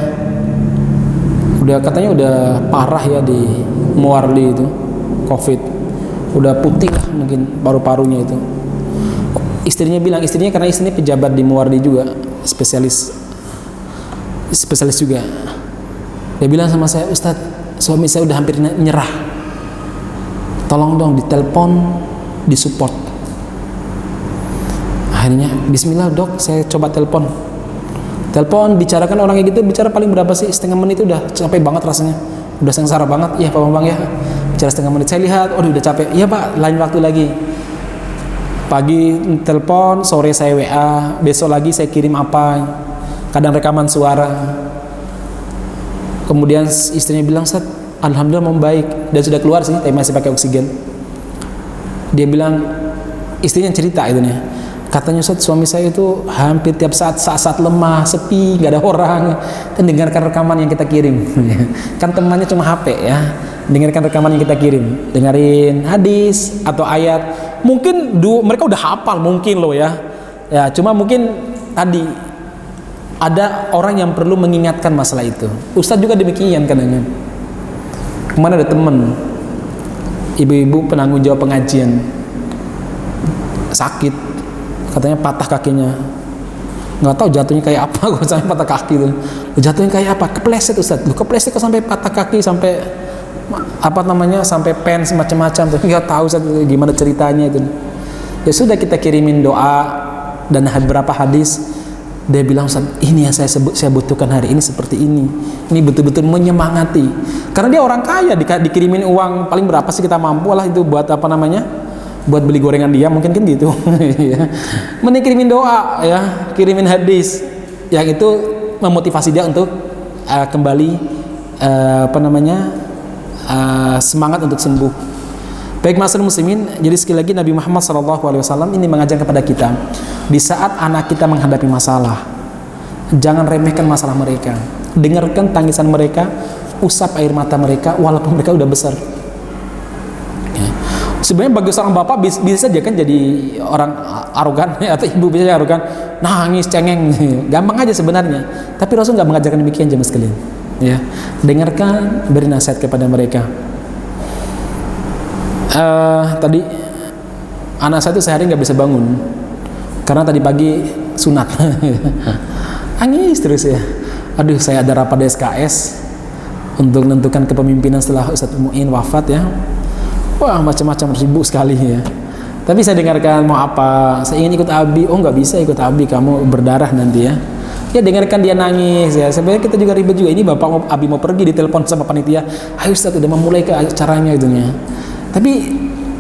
katanya udah parah ya di Muarli itu, COVID, udah putih lah mungkin paru-parunya itu. Istrinya karena istrinya pejabat di Muarli juga, spesialis juga. Dia bilang sama saya, Ustaz, suami saya udah hampir nyerah, tolong dong ditelepon, disupport. Akhirnya bismillah dok, saya coba telepon, bicarakan orang kayak gitu, bicara paling berapa sih? Setengah menit udah capek banget rasanya, udah sengsara banget. Iya Pak Bambang ya, bicara setengah menit, saya lihat, udah capek. Iya Pak, lain waktu lagi. Pagi telepon, sore saya WA, besok lagi saya kirim apa, kadang rekaman suara. Kemudian istrinya bilang, Ustaz, alhamdulillah membaik, dan sudah keluar sih, tapi masih pakai oksigen. Dia bilang, istrinya cerita itu nih, katanya Ustaz, suami saya itu hampir tiap saat lemah, sepi, nggak ada orang, dan dengarkan rekaman yang kita kirim. Kan temannya cuma HP ya, dengarkan rekaman yang kita kirim, dengerin hadis atau ayat. Mungkin mereka udah hafal mungkin loh ya, cuma mungkin tadi ada orang yang perlu mengingatkan masalah itu. Ustaz juga demikian kadang-kadang. Kemana ada teman ibu-ibu penanggung jawab pengajian sakit, katanya patah kakinya, nggak tahu jatuhnya kayak apa. Gue sampai patah kaki tuh, jatuhnya kayak apa, kepleset Ustaz, lu kepleset kok sampai patah kaki, sampai apa namanya, sampai pens macam-macam tuh, nggak tahu Ustaz gimana ceritanya itu. Ya sudah, kita kirimin doa dan beberapa hadis. Dia bilang, Ustaz, ini yang saya butuhkan hari ini seperti ini betul-betul menyemangati, karena dia orang kaya, dikirimin uang paling berapa sih kita mampu lah itu buat apa namanya, buat beli gorengan dia mungkin kan gitu. Mending kirimin doa ya, kirimin hadis yang itu memotivasi dia untuk kembali semangat untuk sembuh. Baik masyarakat muslimin, jadi sekali lagi Nabi Muhammad SAW ini mengajarkan kepada kita, di saat anak kita menghadapi masalah, jangan remehkan masalah mereka, dengarkan tangisan mereka, usap air mata mereka walaupun mereka udah besar. Sebenarnya bagi seorang bapak bisa saja kan jadi orang arogan atau ibu bisa arogan, nangis, cengeng, gampang aja sebenarnya. Tapi Rasul nggak mengajarkan demikian jemaah sekalian. Ya, dengarkan, beri nasihat kepada mereka. Tadi anak saya itu sehari nggak bisa bangun karena tadi pagi sunat. Nangis terus ya. Aduh, saya ada rapat SKS untuk menentukan kepemimpinan setelah Ustadz Mu'in wafat ya. Wah, macam-macam, sibuk sekali ya. Tapi saya dengarkan, mau apa? Saya ingin ikut Abi. Oh, nggak bisa ikut Abi, kamu berdarah nanti ya. Ya, dengarkan dia nangis ya. Sebenarnya kita juga ribet juga. Ini bapak Abi mau pergi, ditelepon sama panitia. Ayo Ustadz, udah memulai ke acaranya itunya. Tapi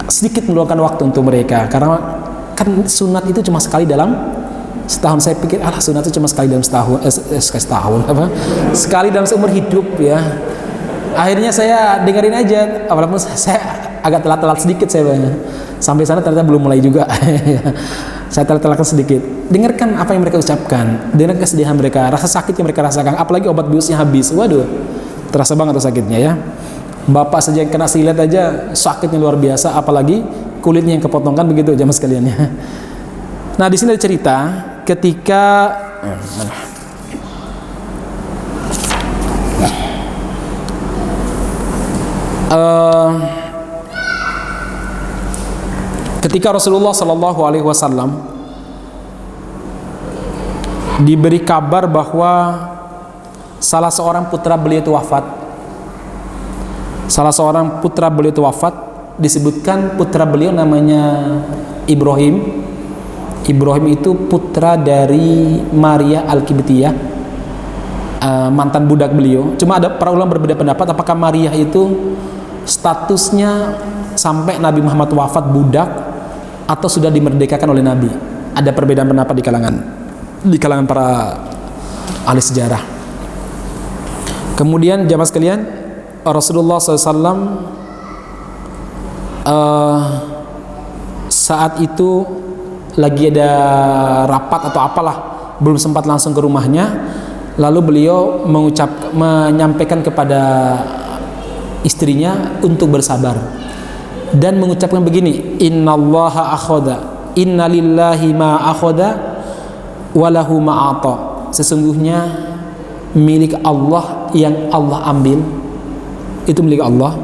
sedikit meluangkan waktu untuk mereka, karena kan sunat itu cuma sekali dalam setahun. Saya pikir sunat itu cuma sekali dalam sekali dalam seumur hidup ya. Akhirnya saya dengerin aja, walaupun saya agak telat sedikit, saya sampai sana ternyata belum mulai juga. Saya telat sedikit. Dengarkan apa yang mereka ucapkan, dengarkan kesedihan mereka, rasa sakit yang mereka rasakan, apalagi obat biusnya habis. Waduh, terasa banget tuh sakitnya ya. Bapak saja yang kena silet aja sakitnya luar biasa, apalagi kulitnya yang kepotongkan begitu jamaah sekalian ya. Nah, di sini ada cerita ketika ketika Rasulullah SAW diberi kabar bahwa salah seorang putra beliau itu wafat. Disebutkan putra beliau namanya Ibrahim. Ibrahim itu putra dari Maria Al-Qibtiyah, mantan budak beliau. Cuma ada para ulama berbeda pendapat apakah Maria itu statusnya sampai Nabi Muhammad wafat budak atau sudah dimerdekakan oleh Nabi. Ada perbedaan pendapat di kalangan para ahli sejarah. Kemudian jamaah sekalian, Rasulullah SAW saat itu lagi ada rapat atau apalah, belum sempat langsung ke rumahnya. Lalu beliau menyampaikan kepada istrinya untuk bersabar dan mengucapkan begini, innallaha akhadha, innalillahi ma akhadha walahu ma ata. Sesungguhnya milik Allah yang Allah ambil itu milik Allah,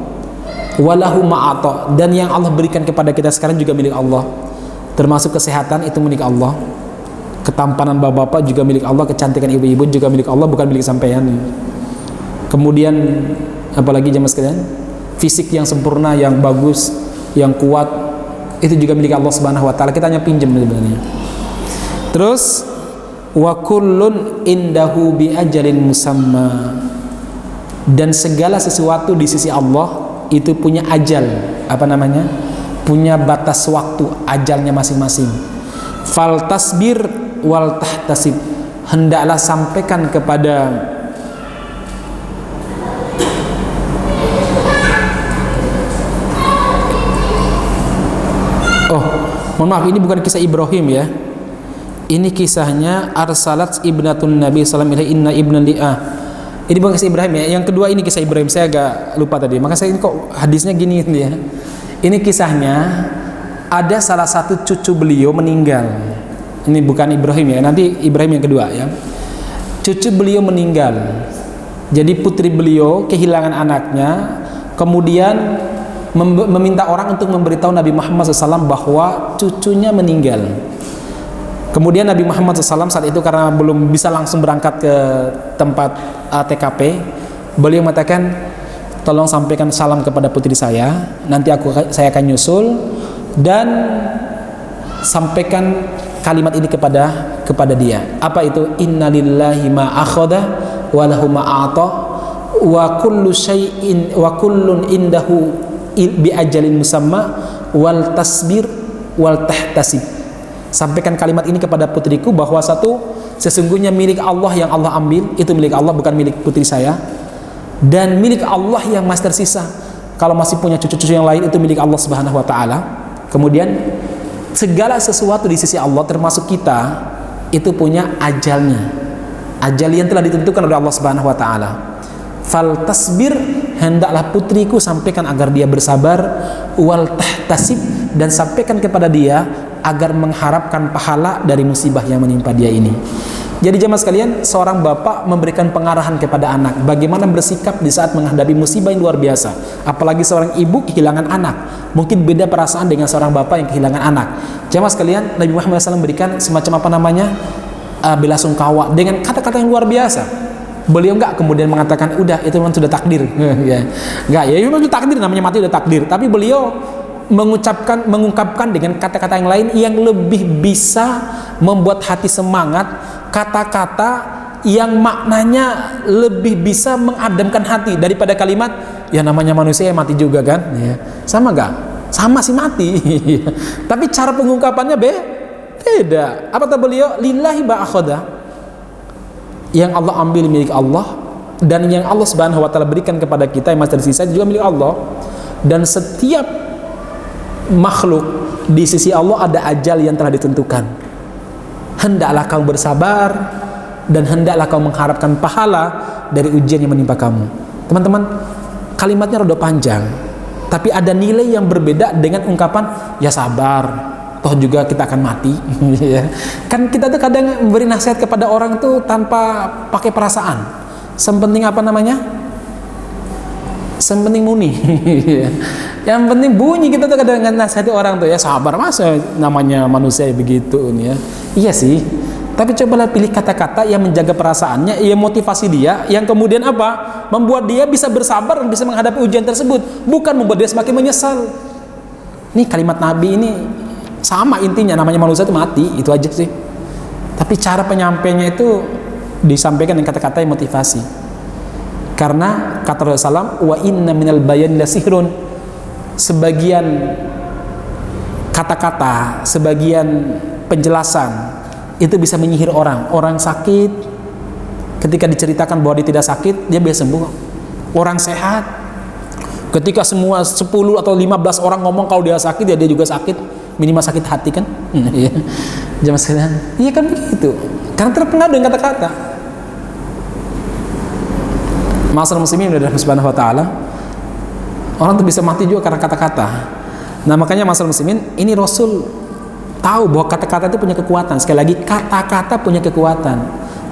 walahu ma'ata, dan yang Allah berikan kepada kita sekarang juga milik Allah, termasuk kesehatan itu milik Allah, ketampanan bapak-bapak juga milik Allah, kecantikan ibu-ibu juga milik Allah, bukan milik sampean. Kemudian apalagi jemaah sekalian, fisik yang sempurna, yang bagus, yang kuat, itu juga milik Allah Subhanahu wa taala, kita hanya pinjam sebenarnya. Terus wa kullun indahu bi ajalin musamma, dan segala sesuatu di sisi Allah itu punya ajal, punya batas waktu, ajalnya masing-masing. Fal tasbir wal tahtasib, hendaklah sampaikan kepada mohon maaf, ini bukan kisah Ibrahim ya. Ini kisahnya arsalat ibnatun Nabi sallallahu alaihi wasallam inna ibnan li'ah. Ini bukan kisah Ibrahim ya. Yang kedua ini kisah Ibrahim, saya agak lupa tadi. Maka saya ini kok hadisnya gini ya. Ini kisahnya ada salah satu cucu beliau meninggal. Ini bukan Ibrahim ya. Nanti Ibrahim yang kedua ya. Cucu beliau meninggal. Jadi putri beliau kehilangan anaknya, kemudian meminta orang untuk memberitahu Nabi Muhammad SAW bahwa cucunya meninggal. Kemudian Nabi Muhammad SAW saat itu karena belum bisa langsung berangkat ke tempat TKP, beliau mengatakan, tolong sampaikan salam kepada putri saya, nanti saya akan nyusul, dan sampaikan kalimat ini kepada dia. Apa itu? Innalillahi ma akhadha wa lahu ma a'ta wa kullu syai'in wa kullun indahu bi ajalin musamma wal tasbir wal tahtasib. Sampaikan kalimat ini kepada putriku bahwa sesungguhnya milik Allah yang Allah ambil itu milik Allah, bukan milik putri saya, dan milik Allah yang masih tersisa. Kalau masih punya cucu-cucu yang lain itu milik Allah Subhanahu wa taala. Kemudian segala sesuatu di sisi Allah termasuk kita itu punya ajalnya. Ajal yang telah ditentukan oleh Allah Subhanahu wa taala. Fal tasbir, hendaklah putriku sampaikan agar dia bersabar, wal tahtasib, dan sampaikan kepada dia agar mengharapkan pahala dari musibah yang menimpa dia ini. Jadi jemaah sekalian, seorang bapak memberikan pengarahan kepada anak bagaimana bersikap di saat menghadapi musibah yang luar biasa. Apalagi seorang ibu kehilangan anak, mungkin beda perasaan dengan seorang bapak yang kehilangan anak. Jemaah sekalian, Nabi Muhammad SAW berikan semacam bela sungkawa dengan kata-kata yang luar biasa. Beliau enggak kemudian mengatakan udah itu memang sudah takdir. Ya. Enggak, ya memang sudah takdir, namanya mati udah takdir. Tapi beliau mengungkapkan dengan kata-kata yang lain yang lebih bisa membuat hati semangat, kata-kata yang maknanya lebih bisa mengademkan hati daripada kalimat ya namanya manusia ya mati juga kan ya. Sama enggak? Sama sih mati. Tapi cara pengungkapannya beda. Apa kata beliau? Lillahi ma akhadha, yang Allah ambil milik Allah, dan yang Allah Subhanahu wa taala berikan kepada kita yang masih tersisa juga milik Allah. Dan setiap makhluk di sisi Allah ada ajal yang telah ditentukan. Hendaklah kau bersabar dan hendaklah kau mengharapkan pahala dari ujian yang menimpa kamu. Teman-teman, kalimatnya rada panjang, tapi ada nilai yang berbeda dengan ungkapan ya sabar, toh juga kita akan mati. Kan kita tuh kadang memberi nasihat kepada orang tuh tanpa pakai perasaan. Sepenting apa namanya? Sepenting muni. Yang penting bunyi. Kita tuh kadang nasihati orang tuh ya sabar, masa namanya manusia begitu nih ya. Iya sih, tapi cobalah pilih kata-kata yang menjaga perasaannya, yang motivasi dia, yang kemudian apa? Membuat dia bisa bersabar dan bisa menghadapi ujian tersebut, bukan membuat dia semakin menyesal. Nih kalimat Nabi ini sama intinya, namanya manusia itu mati, itu aja sih. Tapi cara penyampainya itu disampaikan dengan kata-kata yang motivasi. Karena kata Rasulullah SAW, wa inna minal bayan la sihrun, sebagian kata-kata, sebagian penjelasan itu bisa menyihir orang. Orang sakit, ketika diceritakan bahwa dia tidak sakit, dia bisa sembuh. Orang sehat, ketika semua 10 atau 15 orang ngomong kalau dia sakit, ya dia juga sakit, minimal sakit hati kan. Jamaah sekalian, iya kan begitu, karena terpengaruh dengan kata-kata. Ma'asyiral muslimin dari Subhanahu wa taala, orang tuh bisa mati juga karena kata-kata. Nah makanya ma'asyiral muslimin, ini Rasul tahu bahwa kata-kata itu punya kekuatan. Sekali lagi, kata-kata punya kekuatan.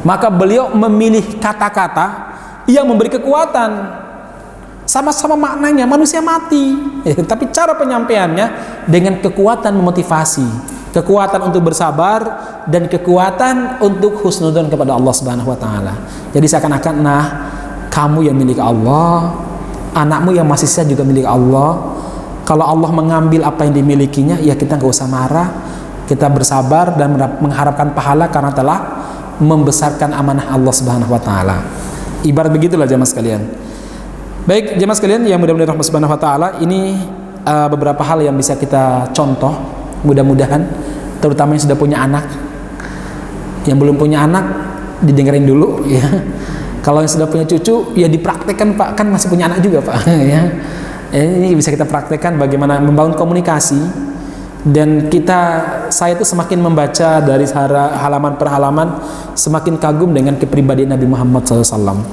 Maka beliau memilih kata-kata yang memberi kekuatan. Sama-sama maknanya manusia mati, tapi cara penyampaiannya dengan kekuatan memotivasi, kekuatan untuk bersabar, dan kekuatan untuk husnudzon kepada Allah Subhanahu wa taala. Jadi seakan-akan kamu yang milik Allah, anakmu yang masih sisa juga milik Allah. Kalau Allah mengambil apa yang dimilikinya, ya kita nggak usah marah, kita bersabar dan mengharapkan pahala karena telah membesarkan amanah Allah Subhanahu wa taala. Ibarat begitulah jemaah sekalian. Baik jemaah sekalian yang mudah-mudahan rahmat Subhanahu wa taala, ini beberapa hal yang bisa kita contoh, mudah-mudahan, terutama yang sudah punya anak. Yang belum punya anak didengerin dulu ya. Kalau yang sudah punya cucu ya dipraktekkan Pak, kan masih punya anak juga Pak ya. Ini bisa kita praktekkan bagaimana membangun komunikasi. Dan saya itu semakin membaca dari halaman per halaman, semakin kagum dengan kepribadian Nabi Muhammad SAW.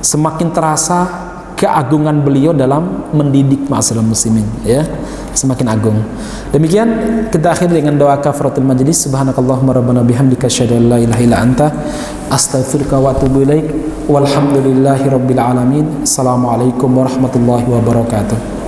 Semakin terasa keagungan beliau dalam mendidik ma'asyiral muslimin ya, semakin agung. Demikian kita akhiri dengan doa kafaratul majlis. Subhanakallahumma rabbana bihamdika asyhadu an la ilaha illa anta astaghfiruka wa atubu ilaik. Walhamdulillahi rabbil alamin. Assalamualaikum warahmatullahi wabarakatuh.